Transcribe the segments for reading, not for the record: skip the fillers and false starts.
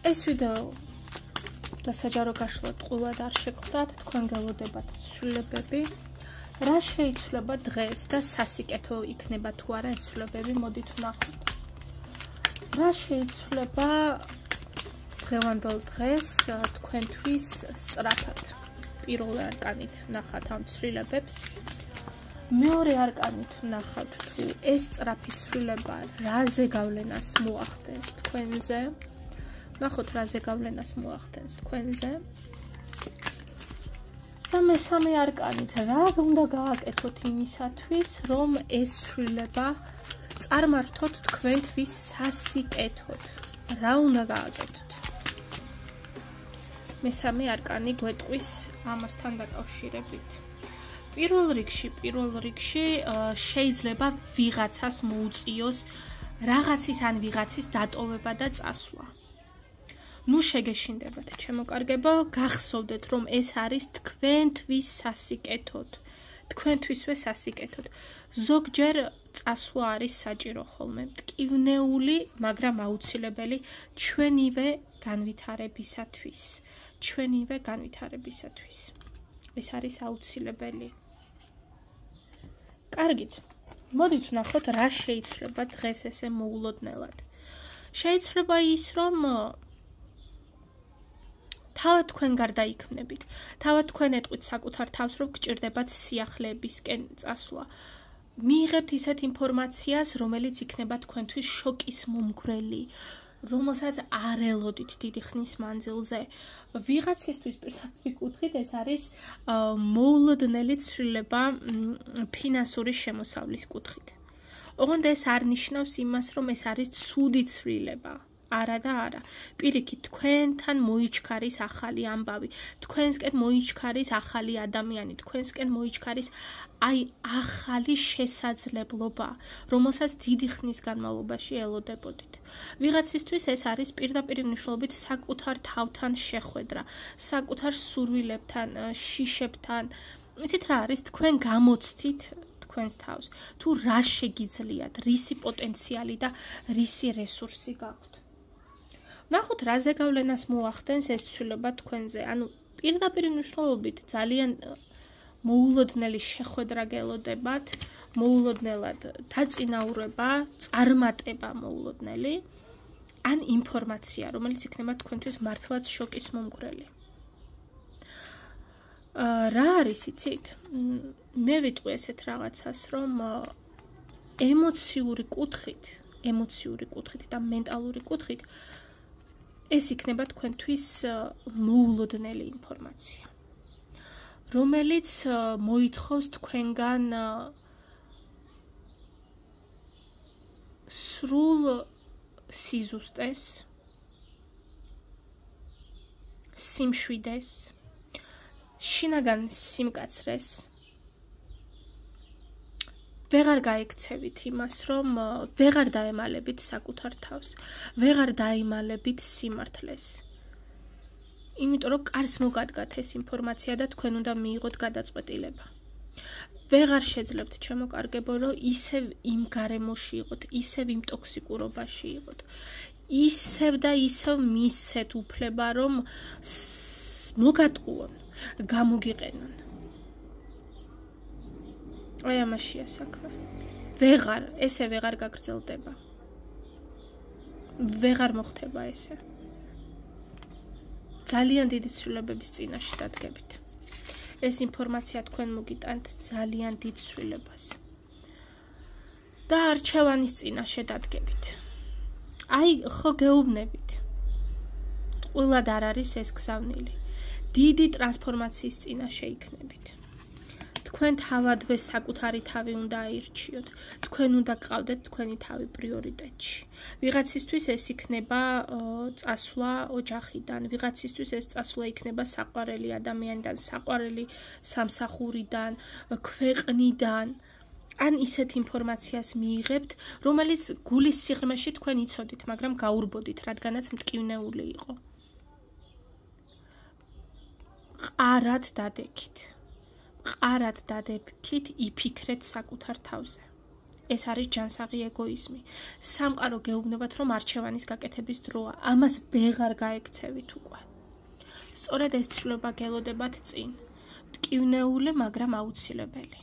ეს ვიდეო დასაჯარო გაშლა ტყუილად არ შეგხვდათ, თქვენ გელოდებათ ცვლილებები. რა შეიცვლება დღეს და სასიკეთო იქნება თუ არა ეს ცვლილებები, მოდით ვნახოთ. რა შეიცვლება დღევანდელ დღეს თქვენთვის სწრაფად. პირველი არკანით ვნახავთ ამ ცვლილებებს. მეორე არკანით ვნახავთ თუ ეს სწრაფი ცვლილება რაზე გავლენას მოახდენს თქვენზე. ვნახოთ რაზე გავლენას მოახდენს თქვენზე. და მესამე არკანით რა უნდა გააკეთოთ იმისათვის, რომ ეს ცვლილება წარმართოთ თქვენთვის სასიკეთოდ. რა უნდა გააკეთოთ? მესამე არკანი გვეტყვის ამასთან დაკავშირებით. პირველ რიგში შეიძლება ვიღაცას მოუწიოს რაღაცის ან ვიღაცის დატოვება და წასვლა. ნუ შეგეშინდებათ, ჩემო კარგებო, გახსოვდეთ, რომ ეს არის თქვენთვის სასიკეთოდ. თქვენთვისვე სასიკეთოდ. ზოგჯერ წასვლა არის საჭირო ხოლმე, მტკივნეული, მაგრამ აუცილებელი ჩვენივე განვითარებისათვის. ეს არის აუცილებელი. კარგით. მოდით ვნახოთ რა შეიცვლება დღეს ესე მოულოდნელად. შეიცვლება ის, რომ თავად თქვენ გარდაიქმნებით. თავად თქვენ ეტყვით საკუთარ თავს, რომ გჭირდებათ სიახლეებისკენ წასვლა. მიიღებთ ისეთ ინფორმაციას, რომელიც იქნება თქვენთვის შოკის მომგვრელი, რომელსაც არ ელოდით დიდი ხნის მანძილზე. ვიღაცისთვის პირდაპირ კუთხით ეს არის მოულოდნელი ცვლილება ფინანსური შემოსავლის კუთხით. ოღონდ ეს არ ნიშნავს იმას, რომ ეს არის ცუდი ცვლილება. არა და არა. პირიქით, თქვენთან მოიჩქარის ახალი ამბავი, თქვენსკენ მოიჩქარის ახალი ადამიანი, თქვენსკენ მოიჩქარის ახალი შესაძლებლობა, რომელსაც დიდი ხნის განმავლობაში ელოდებოდით. ვიღაცისთვის ეს არის პირდაპირ მნიშვნელობით საკუთარ თავთან შეხვედრა, საკუთარ სურვილებთან, შიშებთან. იცით რა არის? თქვენ გამოცდით თქვენს თავს, თუ რა შეგიძლიათ, რისი პოტენციალი და რისი რესურსი გაქვთ. ვნახოთ რაზე გავლენას მოახდენს ეს ცვლილება თქვენზე. ანუ პირდაპირ მნიშვნელობით ძალიან მოულოდნელი შეხვედრა გელოდებათ, მოულოდნელად დაწინაურება, წარმატება მოულოდნელი, ან ინფორმაცია, რომელიც იქნება თქვენთვის მართლაც შოკის მომგვრელი. რა არის იცით? მე ვიტყვი ესეთ რაღაცას, რომ ემოციური კუთხით და მენტალური კუთხით ეს იქნება თქვენთვის მოულოდნელი ინფორმაცია, რომელიც მოითხოვს თქვენგან სრულ სიზუსტეს, სიმშვიდეს, შინაგან სიმკაცრეს. ვეღარ გაიქცევით იმას, რომ ვეღარ დაემალებით საკუთარ თავს, ვეღარ დაემალებით სიმართლეს. იმიტომ რომ კარს მოგადგათ ეს ინფორმაცია და თქვენ უნდა მიიღოთ გადაწყვეტილება. ვეღარ შეძლებთ, ჩემო კარგებო, რომ ისევ იმ გარემოში იყოთ, ისევ იმ ტოქსიკურობაში იყოთ. ისევ და ისევ მისცეთ უფლება, რომ მოგატყუონ, გამოგიყენონ. აი ამაშია საქმე. ესე ვეღარ გაგრძელდება. ვეღარ მოხდება ესე. ძალიან დიდი ცვლილებების წინაშე დადგებით. ეს ინფორმაცია თქვენ მოგიტანთ ძალიან დიდ ცვლილებას. და არჩევანის წინაშე დადგებით. აი, ხო გეუბნებით. ტყუილად არ არის ეს გზავნილი. დიდი ტრანსფორმაციის წინაშე იქნებით. თქვენ თავადვე საკუთარი თავი უნდა აირჩიოთ. თქვენ უნდა გყავდეთ თქვენი თავი პრიორიტეტში. ვიღაცისთვის ეს იქნება წასვლა ოჯახიდან, ვიღაცისთვის ეს წასვლა იქნება საყვარელი ადამიანიდან, საყვარელი სამსახურიდან, ქვეყნიდან. ან ისეთ ინფორმაციას მიიღებთ, რომელიც გულის სიღრმეში თქვენ იცოდით, მაგრამ გაურბოდით, რადგანაც მტკივნეული იყო. ყარად დადექით, იფიქრეთ საკუთარ თავზე. ეს არის ჯანსაღი ეგოიზმი. სამყარო გეუბნებათ, რომ არჩევანის გაკეთების დროა. ამას ვეღარ გაექცევით უკვე. სწორედ ეს ცვლილება გელოდებათ წინ. მტკივნეული, მაგრამ აუცილებელი.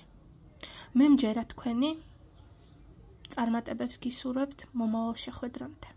მე მჯერა თქვენი წარმატებებს გისურვებთ მომავალ შეხვედრამდე.